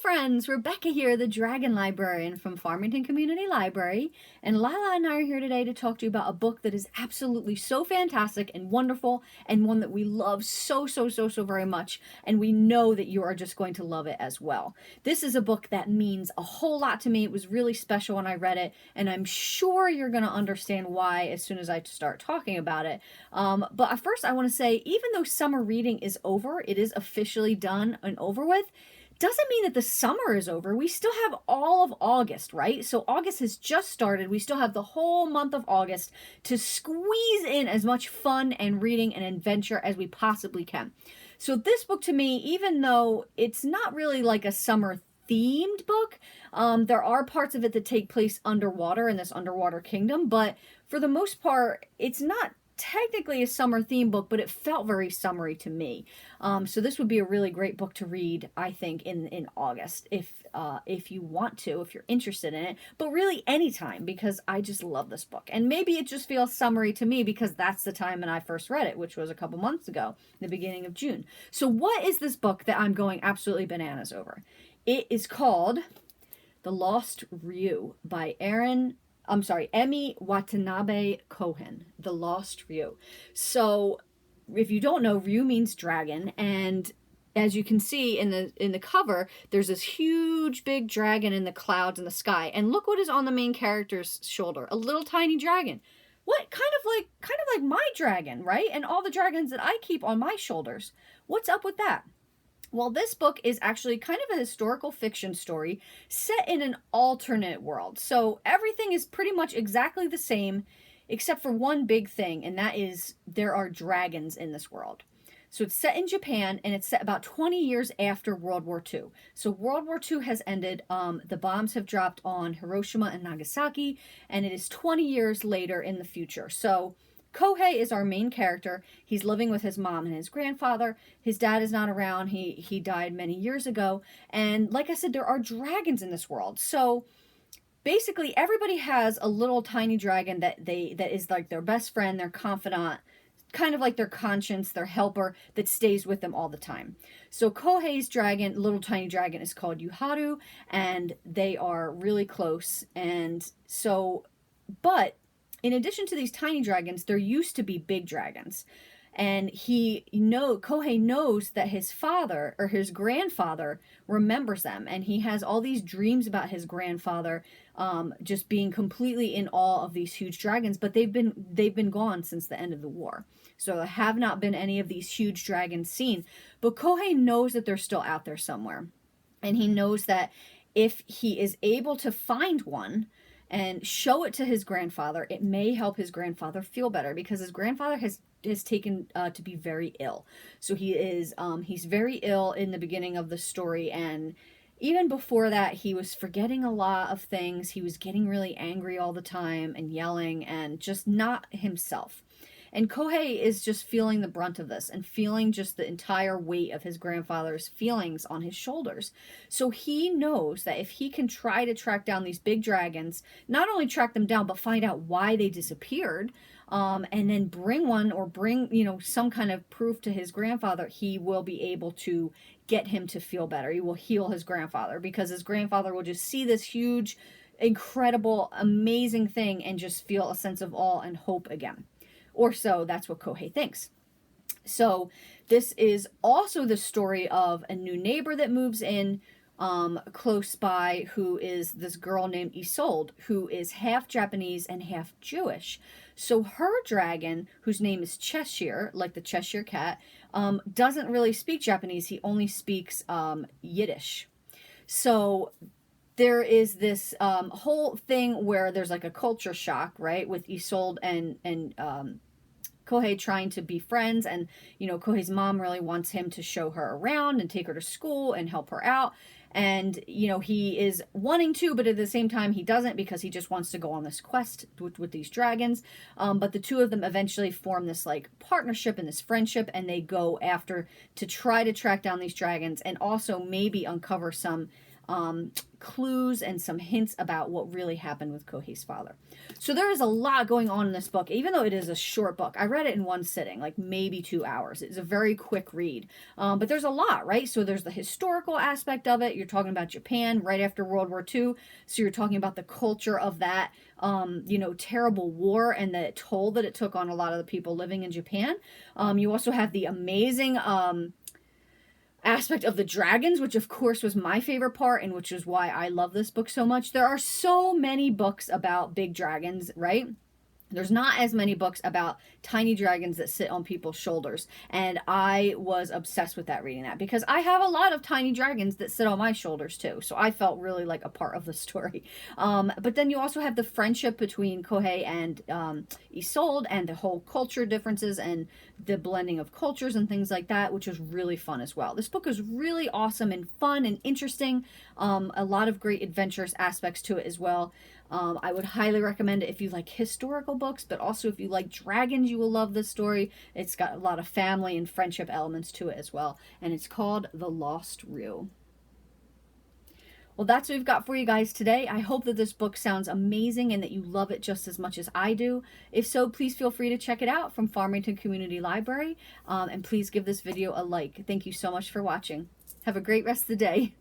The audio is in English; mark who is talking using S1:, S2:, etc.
S1: friends, Rebecca here, the Dragon Librarian from Farmington Community Library, and Lila and I are here today to talk to you about a book that is absolutely so fantastic and wonderful, and one that we love so very much, and we know that you are just going to love it as well. This is a book that means a whole lot to me. It was really special when I read it, and I'm sure you're going to understand why as soon as I start talking about it. But first I want to say, even though summer reading is over, it is officially done and over with, doesn't mean that the summer is over. We still have all of August, right? So August has just started. We still have the whole month of August to squeeze in as much fun and reading and adventure as we possibly can. So this book, to me, even though it's not really like a summer themed book, there are parts of it that take place underwater in this underwater kingdom, but for the most part, it's not technically a summer theme book, but it felt very summery to me. So this would be a really great book to read, I think, in August, if you want to, if you're interested in it, but really anytime, because I just love this book. And maybe it just feels summery to me because that's the time when I first read it, which was a couple months ago, the beginning of June. So what is this book that I'm going absolutely bananas over? It is called The Lost Ryu by Emi Watanabe Cohen, The Lost Ryu. So if you don't know, Ryu means dragon, and as you can see in the cover, there's this huge big dragon in the clouds in the sky. And look what is on the main character's shoulder, a little tiny dragon. What kind of like my dragon, right? And all the dragons that I keep on my shoulders. What's up with that? Well, this book is actually kind of a historical fiction story set in an alternate world. So everything is pretty much exactly the same, except for one big thing, and that is there are dragons in this world. So it's set in Japan, and it's set about 20 years after World War II. So World War II has ended. The bombs have dropped on Hiroshima and Nagasaki, and it is 20 years later in the future. So Kohei is our main character. He's living with his mom and his grandfather. His dad is not around. He died many years ago. And like I said, there are dragons in this world. So basically everybody has a little tiny dragon that is like their best friend, their confidant, kind of like their conscience, their helper that stays with them all the time. So Kohei's dragon, little tiny dragon, is called Yuharu, and they are really close. And so, but in addition to these tiny dragons, there used to be big dragons. And Kohei knows that his father or his grandfather remembers them. And he has all these dreams about his grandfather just being completely in awe of these huge dragons. But they've been gone since the end of the war. So there have not been any of these huge dragons seen. But Kohei knows that they're still out there somewhere. And he knows that if he is able to find one and show it to his grandfather, it may help his grandfather feel better, because his grandfather has taken to be very ill. So he's very ill in the beginning of the story, and even before that, he was forgetting a lot of things. He was getting really angry all the time and yelling and just not himself. And Kohei is just feeling the brunt of this and feeling just the entire weight of his grandfather's feelings on his shoulders. So he knows that if he can try to track down these big dragons, not only track them down, but find out why they disappeared, and then bring some kind of proof to his grandfather, he will be able to get him to feel better. He will heal his grandfather, because his grandfather will just see this huge, incredible, amazing thing and just feel a sense of awe and hope again. Or so that's what Kohei thinks. So this is also the story of a new neighbor that moves in close by, who is this girl named Isolde, who is half Japanese and half Jewish. So her dragon, whose name is Cheshire, like the Cheshire Cat, doesn't really speak Japanese. He only speaks Yiddish. So there is this whole thing where there's like a culture shock, right, with Isolde and Kohei trying to be friends, and Kohei's mom really wants him to show her around and take her to school and help her out, and he is wanting to, but at the same time he doesn't, because he just wants to go on this quest with these dragons. But the two of them eventually form this like partnership and this friendship, and they go after to try to track down these dragons and also maybe uncover some clues and some hints about what really happened with Kohei's father. So there is a lot going on in this book, even though it is a short book. I read it in one sitting, like maybe 2 hours. It's a very quick read, but there's a lot, right? So there's the historical aspect of it. You're talking about Japan right after World War II. So you're talking about the culture of that, terrible war and the toll that it took on a lot of the people living in Japan. You also have the amazing aspect of the dragons, which of course was my favorite part and which is why I love this book so much. There are so many books about big dragons, right? There's not as many books about tiny dragons that sit on people's shoulders. And I was obsessed with that, reading that, because I have a lot of tiny dragons that sit on my shoulders too. So I felt really like a part of the story. But then you also have the friendship between Kohei and Isolde, and the whole culture differences and the blending of cultures and things like that, which was really fun as well. This book is really awesome and fun and interesting. A lot of great adventurous aspects to it as well. I would highly recommend it if you like historical books, but also if you like dragons, you will love this story. It's got a lot of family and friendship elements to it as well. And it's called The Lost Rue. Well, that's what we've got for you guys today. I hope that this book sounds amazing and that you love it just as much as I do. If so, please feel free to check it out from Farmington Community Library. And please give this video a like. Thank you so much for watching. Have a great rest of the day.